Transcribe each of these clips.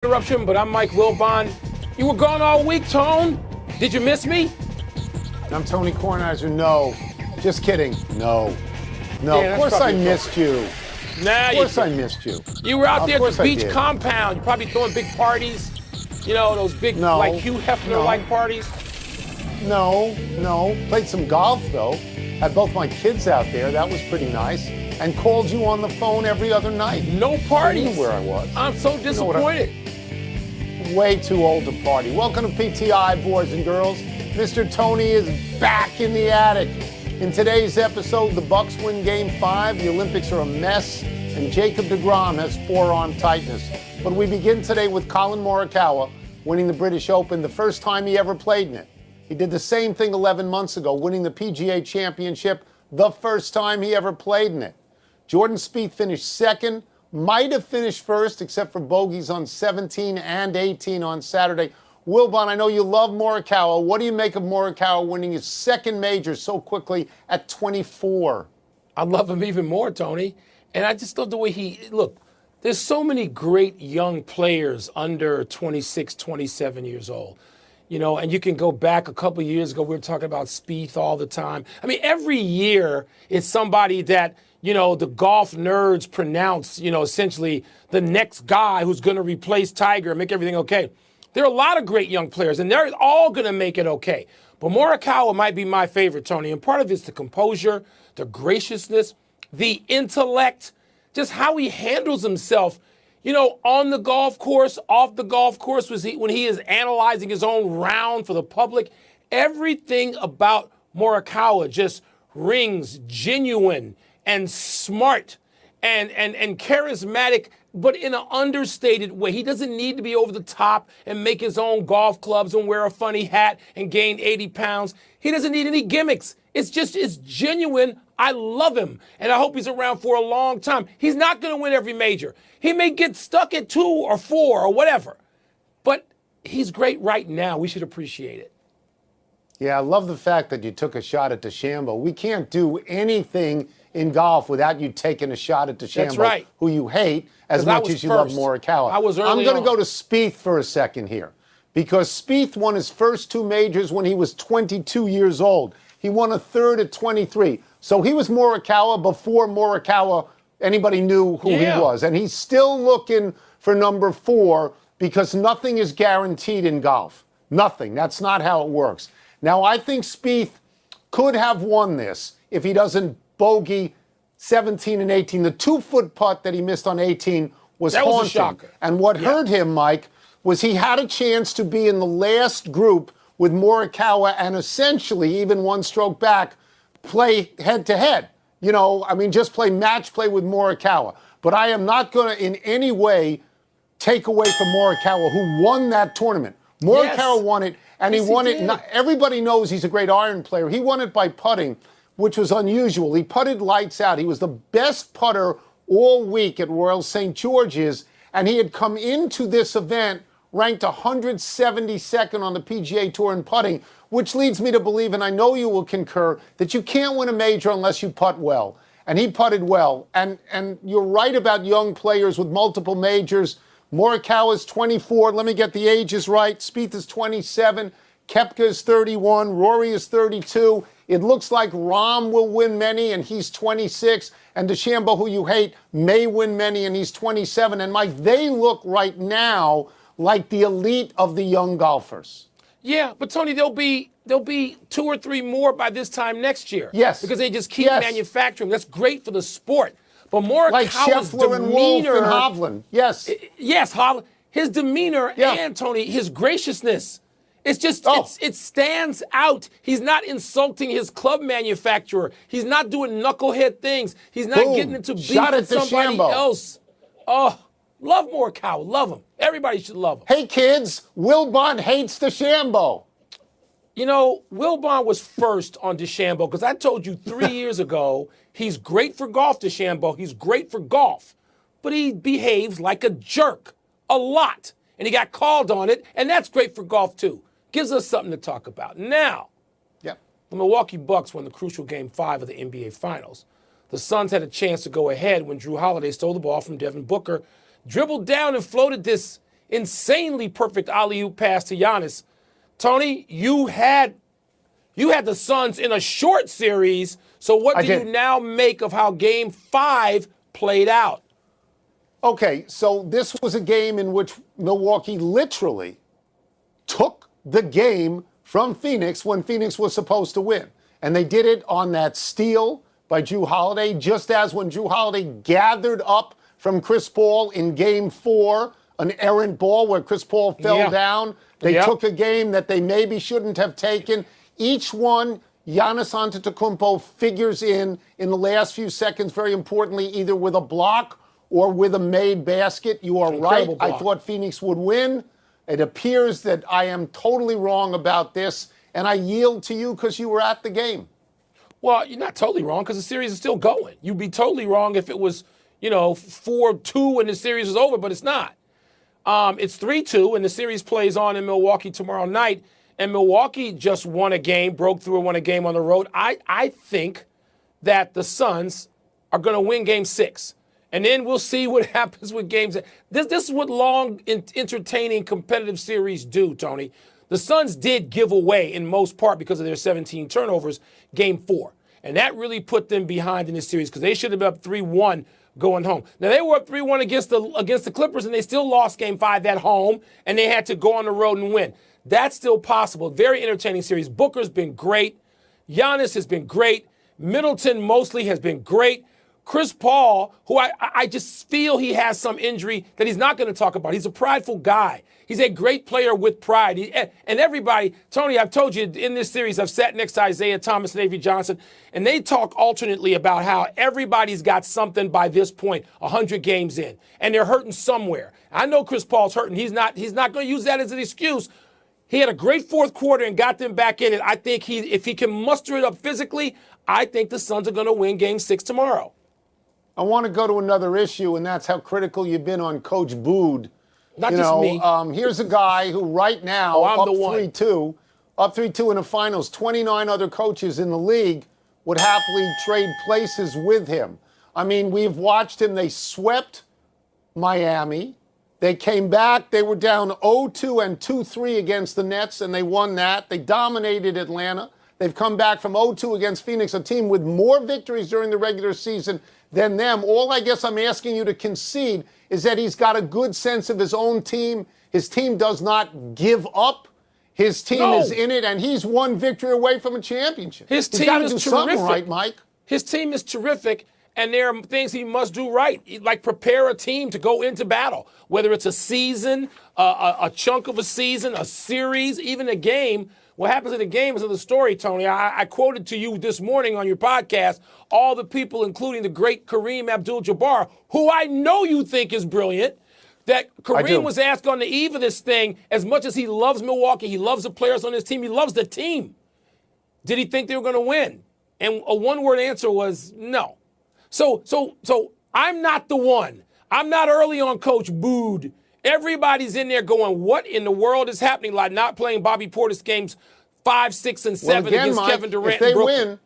Interruption, but I'm Mike Wilbon. You were gone all week, Tone. Did you miss me? I'm Tony Kornheiser. No. Just kidding. No. No, Yeah, of course I missed you. Nah, Of course I missed you. You were out there at course the I beach did. compound. You're probably throwing big parties. You know, those big, No, like Hugh Hefner-like no. parties. No. Played some golf, though. Had both my kids out there. That was pretty nice. And called you on the phone every other night. No parties. You knew where I was. I'm so disappointed. Way too old to party. Welcome to PTI, boys and girls. Mr. Tony is back in the attic. In today's episode, the Bucks win Game 5, the Olympics are a mess, and Jacob deGrom has forearm tightness. But we begin today with Colin Morikawa winning the British Open, the first time he ever played in it. He did the same thing 11 months ago, winning the PGA Championship, the first time he ever played in it. Jordan Spieth finished second, might have finished first, except for bogeys on 17 and 18 on Saturday. Wilbon, I know you love Morikawa. What do you make of Morikawa winning his second major so quickly at 24? I love him even more, Tony. And I just love the way look, there's so many great young players under 26, 27 years old. You know, and you can go back a couple of years ago, we were talking about Spieth all the time. I mean, every year it's somebody that, you know, the golf nerds pronounce, you know, essentially the next guy who's going to replace Tiger and make everything okay. There are a lot of great young players, and they're all going to make it okay. But Morikawa might be my favorite, Tony, and part of it's the composure, the graciousness, the intellect, just how he handles himself, you know, on the golf course, off the golf course, when he is analyzing his own round for the public. Everything about Morikawa just rings genuine and smart and charismatic, but in an understated way. He doesn't need to be over the top and make his own golf clubs and wear a funny hat and gain 80 pounds. He doesn't need any gimmicks. It's genuine. I love him, and I hope he's around for a long time. He's not going to win every major. He may get stuck at 2 or 4 or whatever, but he's great right now. We should appreciate it. Yeah, I love the fact that you took a shot at DeChambeau. We can't do anything in golf without you taking a shot at DeChambeau, That's right. who you hate as much as you love Morikawa. I was early I'm going to on. go to Spieth for a second here, because Spieth won his first 2 majors when he was 22 years old. He won a third at 23. So he was Morikawa before Morikawa anybody knew who he was. And he's still looking for number 4, because nothing is guaranteed in golf. Nothing. That's not how it works. Now, I think Spieth could have won this if he doesn't bogey 17 and 18. The 2-foot putt that he missed on 18 was haunting. Was a shocker. And what hurt him, Mike, was he had a chance to be in the last group with Morikawa and essentially, even one stroke back, play head-to-head. You know, I mean, just play match play with Morikawa. But I am not going to in any way take away from Morikawa, who won that tournament. Morikawa won it, and he won it. Everybody knows he's a great iron player. He won it by putting, which was unusual. He putted lights out. He was the best putter all week at Royal St. George's, and he had come into this event ranked 172nd on the PGA Tour in putting, which leads me to believe, and I know you will concur, that you can't win a major unless you putt well. And he putted well. And you're right about young players with multiple majors. Morikawa is 24. Let me get the ages right. Spieth is 27. Koepka is 31. Rory is 32. It looks like Rahm will win many, and he's 26. And DeChambeau, who you hate, may win many, and he's 27. And Mike, they look right now like the elite of the young golfers. Yeah, but Tony, there'll be 2 or 3 more by this time next year. Yes. Because they just keep manufacturing. That's great for the sport. But Morikawa's like Scheffler and Wolf and Hovland. Yes. Yes, Hovland. His demeanor and, Tony, his graciousness. It's just, it stands out. He's not insulting his club manufacturer. He's not doing knucklehead things. He's not getting into beef with somebody else. Oh, love Morikawa. Love him. Everybody should love him. Hey, kids, Wilbon hates DeChambeau. You know, Wilbon was first on DeChambeau because I told you 3 years ago, he's great for golf, DeChambeau. He's great for golf. But he behaves like a jerk a lot. And he got called on it, and that's great for golf, too. Gives us something to talk about. Now, the Milwaukee Bucks won the crucial Game 5 of the NBA Finals. The Suns had a chance to go ahead when Drew Holiday stole the ball from Devin Booker, dribbled down and floated this insanely perfect alley-oop pass to Giannis. Tony, you had the Suns in a short series, so what do you now make of how Game 5 played out? Okay, so this was a game in which Milwaukee literally took the game from Phoenix when Phoenix was supposed to win. And they did it on that steal by Jrue Holiday, just as when Jrue Holiday gathered up from Chris Paul in Game 4, an errant ball where Chris Paul fell down. They took a game that they maybe shouldn't have taken. Each one, Giannis Antetokounmpo figures in the last few seconds, very importantly, either with a block or with a made basket. You are right. I thought Phoenix would win. It appears that I am totally wrong about this, and I yield to you because you were at the game. Well, you're not totally wrong because the series is still going. You'd be totally wrong if it was, 4-2 and the series is over, but it's not. It's 3-2, and the series plays on in Milwaukee tomorrow night. And Milwaukee just won a game, broke through and won a game on the road. I think that the Suns are going to win Game 6. And then we'll see what happens with games. This is what long, entertaining, competitive series do, Tony. The Suns did give away, in most part because of their 17 turnovers, Game 4. And that really put them behind in this series because they should have been up 3-1 going home. Now, they were up 3-1 against the Clippers, and they still lost Game 5 at home, and they had to go on the road and win. That's still possible. Very entertaining series. Booker's been great. Giannis has been great. Middleton mostly has been great. Chris Paul, who I just feel he has some injury that he's not going to talk about. He's a prideful guy. He's a great player with pride. And everybody, Tony, I've told you in this series, I've sat next to Isaiah Thomas and Avery Johnson, and they talk alternately about how everybody's got something by this point, 100 games in, and they're hurting somewhere. I know Chris Paul's hurting. He's not going to use that as an excuse. He had a great fourth quarter and got them back in it. I think if he can muster it up physically, I think the Suns are going to win Game 6 tomorrow. I want to go to another issue, and that's how critical you've been on Coach Bood. Not just me. Here's a guy who right now, up 3-2 in the finals, 29 other coaches in the league would happily trade places with him. I mean, we've watched him. They swept Miami. They came back. They were down 0-2 and 2-3 against the Nets, and they won that. They dominated Atlanta. They've come back from 0-2 against Phoenix, a team with more victories during the regular season than them. All I guess I'm asking you to concede is that he's got a good sense of his own team. His team does not give up. His team is in it, and he's one victory away from a championship. His team is terrific. Right, Mike? His team is terrific, and there are things he must do right, like prepare a team to go into battle, whether it's a season, a chunk of a season, a series, even a game. What happens in the game is another story, Tony. I quoted to you this morning on your podcast all the people, including the great Kareem Abdul-Jabbar, who I know you think is brilliant, that Kareem was asked on the eve of this thing, as much as he loves Milwaukee, he loves the players on his team, he loves the team. Did he think they were going to win? And a one-word answer was no. So I'm not the one. I'm not early on Coach Bood. Everybody's in there going, what in the world is happening? Like not playing Bobby Portis games 5, 6, and 7 against Mike, Kevin Durant.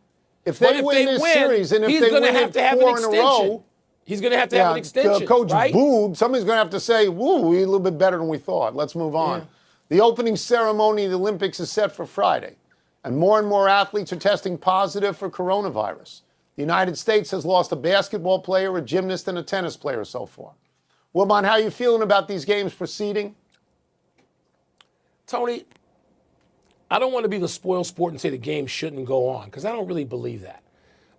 If they win this series, and if he's they going to win have to have an extension. He's going to have to have an extension. Coach right? Bood, somebody's going to have to say, woo, we're a little bit better than we thought. Let's move on. Yeah. The opening ceremony of the Olympics is set for Friday, and more athletes are testing positive for coronavirus. The United States has lost a basketball player, a gymnast, and a tennis player so far. Wilbon, how are you feeling about these games proceeding? Tony, I don't want to be the spoiled sport and say the game shouldn't go on, because I don't really believe that.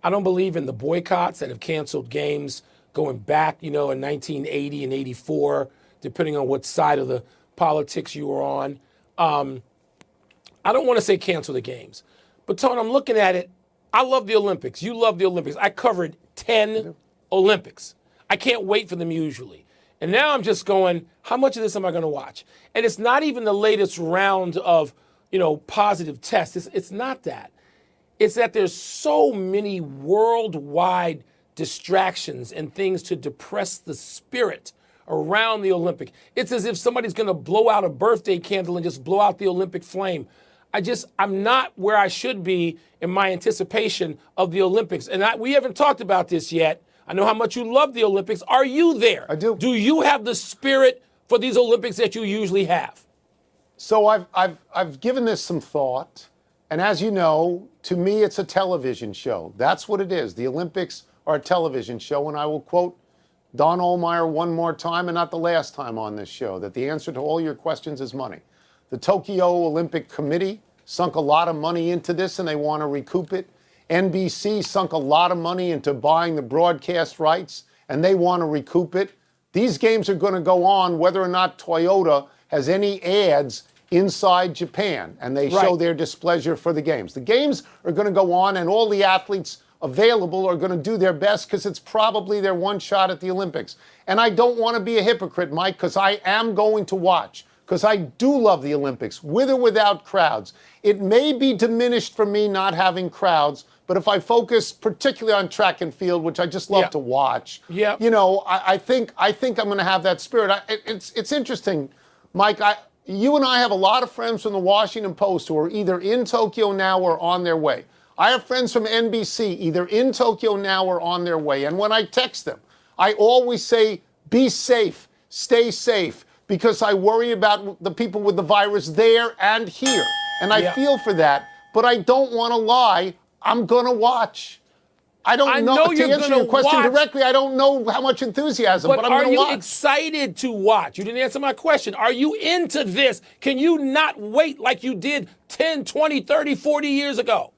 I don't believe in the boycotts that have canceled games going back, in 1980 and 84, depending on what side of the politics you were on. I don't want to say cancel the games. But, Tony, I'm looking at it. I love the Olympics. You love the Olympics. I covered 10 Olympics. I can't wait for them usually. And now I'm just going, how much of this am I going to watch? And it's not even the latest round of, positive tests. It's not that. It's that there's so many worldwide distractions and things to depress the spirit around the Olympic. It's as if somebody's going to blow out a birthday candle and just blow out the Olympic flame. I'm not where I should be in my anticipation of the Olympics. And we haven't talked about this yet. I know how much you love the Olympics. Are you there? I do. Do you have the spirit for these Olympics that you usually have? So I've given this some thought, and as you know, to me it's a television show. That's what it is. The Olympics are a television show, and I will quote Don Ohlmeyer one more time, and not the last time on this show, that the answer to all your questions is money. The Tokyo Olympic Committee sunk a lot of money into this, and they want to recoup it. NBC sunk a lot of money into buying the broadcast rights, and they want to recoup it. These games are going to go on whether or not Toyota has any ads inside Japan, and they show their displeasure for the games. The games are going to go on, and all the athletes available are going to do their best because it's probably their one shot at the Olympics. And I don't want to be a hypocrite, Mike, because I am going to watch, because I do love the Olympics, with or without crowds. It may be diminished for me not having crowds, but if I focus particularly on track and field, which I just love to watch, you know, I think I'm going to have that spirit. It's interesting, Mike. You and I have a lot of friends from the Washington Post who are either in Tokyo now or on their way. I have friends from NBC either in Tokyo now or on their way. And when I text them, I always say, be safe, stay safe, because I worry about the people with the virus there and here. And I feel for that, but I don't want to lie. I'm going to watch. I don't know. To answer your question directly, I don't know how much enthusiasm, but I'm going to watch. Are you excited to watch? You didn't answer my question. Are you into this? Can you not wait like you did 10, 20, 30, 40 years ago?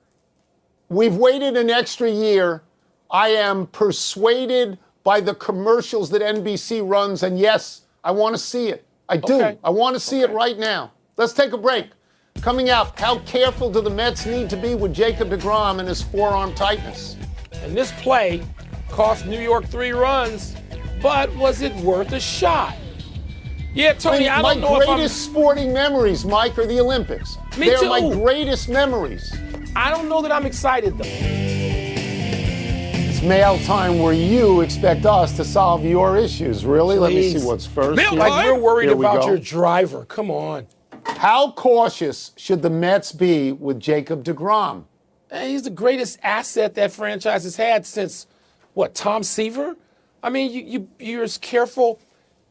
We've waited an extra year. I am persuaded by the commercials that NBC runs, and yes, I want to see it. I do. Okay. I want to see it right now. Let's take a break. Coming up, how careful do the Mets need to be with Jacob deGrom and his forearm tightness? And this play cost New York 3 runs, but was it worth a shot? Yeah, Tony, I don't know My greatest sporting memories, Mike, are the Olympics. They're my greatest memories. I don't know that I'm excited, though. It's mail time where you expect us to solve your issues. Really? Please. Let me see what's first. Like we're worried about your driver. Come on. How cautious should the Mets be with Jacob deGrom? He's the greatest asset that franchise has had since, what, Tom Seaver? I mean, you're as careful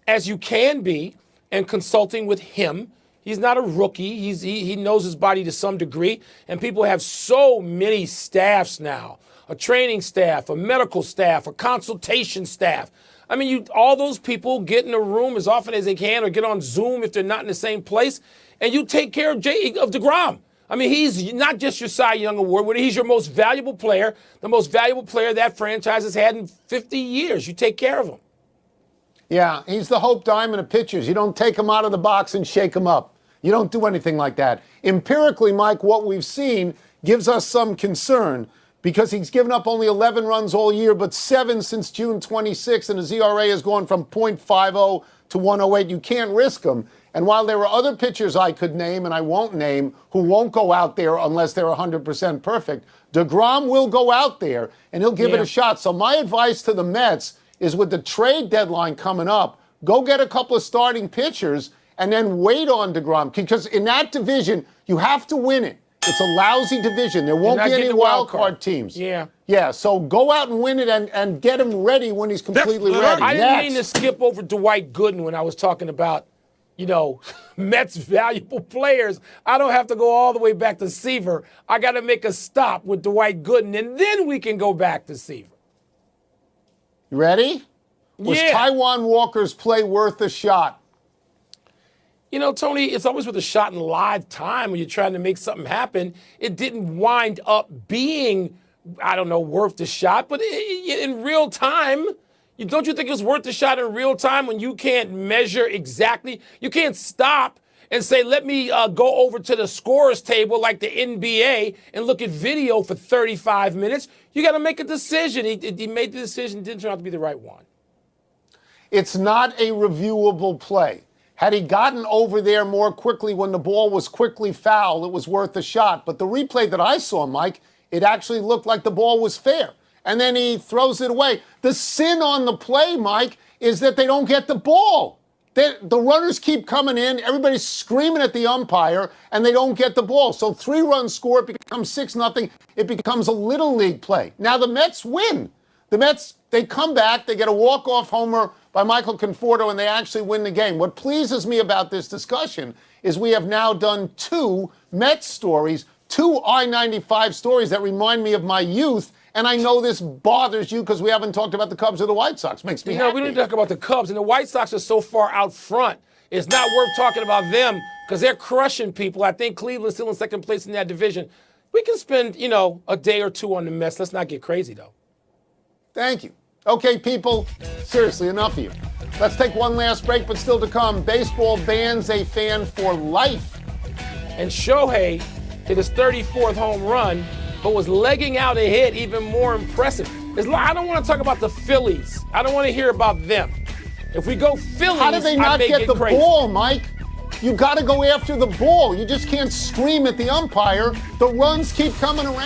as you can be in consulting with him. He's not a rookie. He knows his body to some degree. And people have so many staffs now, a training staff, a medical staff, a consultation staff. I mean, all those people get in a room as often as they can or get on Zoom if they're not in the same place, and you take care of deGrom. I mean, he's not just your Cy Young Award winner. He's your most valuable player, the most valuable player that franchise has had in 50 years. You take care of him. Yeah, he's the Hope Diamond of pitchers. You don't take him out of the box and shake him up. You don't do anything like that. Empirically, Mike, what we've seen gives us some concern because he's given up only 11 runs all year, but 7 since June 26, and his ERA has gone from .50 to 108. You can't risk him. And while there are other pitchers I could name, and I won't name, who won't go out there unless they're 100% perfect, deGrom will go out there, and he'll give it a shot. So my advice to the Mets is with the trade deadline coming up, go get a couple of starting pitchers and then wait on deGrom. Because in that division, you have to win it. It's a lousy division. There won't be any wild card teams. Yeah, so go out and win it and get him ready when he's completely ready. I didn't mean to skip over Dwight Gooden when I was talking about, you know, Mets valuable players. I don't have to go all the way back to Seaver. I got to make a stop with Dwight Gooden, and then we can go back to Seaver. You ready? Was Taijuan Walker's play worth a shot? You know, Tony, it's always with a shot in live time when you're trying to make something happen. It didn't wind up being, I don't know, worth the shot, but in real time, don't you think it was worth the shot in real time when you can't measure exactly? You can't stop and say, let me go over to the scorer's table like the NBA and look at video for 35 minutes. You got to make a decision. He made the decision, didn't turn out to be the right one. It's not a reviewable play. Had he gotten over there more quickly when the ball was quickly fouled, it was worth a shot. But the replay that I saw, Mike, it actually looked like the ball was fair. And then he throws it away. The sin on the play, Mike, is that they don't get the ball. The runners keep coming in, everybody's screaming at the umpire, and they don't get the ball. So 3-run score, it becomes 6-0. It becomes a little league play. Now the Mets win. The Mets, they come back, they get a walk-off homer by Michael Conforto and they actually win the game. What pleases me about this discussion is we have now done 2 Mets stories, 2 I-95 stories that remind me of my youth. And I know this bothers you because we haven't talked about the Cubs or the White Sox. Makes me happy. We don't talk about the Cubs, and the White Sox are so far out front. It's not worth talking about them because they're crushing people. I think Cleveland's still in second place in that division. We can spend, a day or two on the Mets. Let's not get crazy, though. Thank you. Okay, people, seriously, enough of you. Let's take one last break, but still to come. Baseball bans a fan for life. And Shohei hit his 34th home run, but was legging out a hit even more impressive. I don't want to talk about the Phillies. I don't want to hear about them. If we go Phillies, how do they not get the ball, Mike? You got to go after the ball. You just can't scream at the umpire. The runs keep coming around.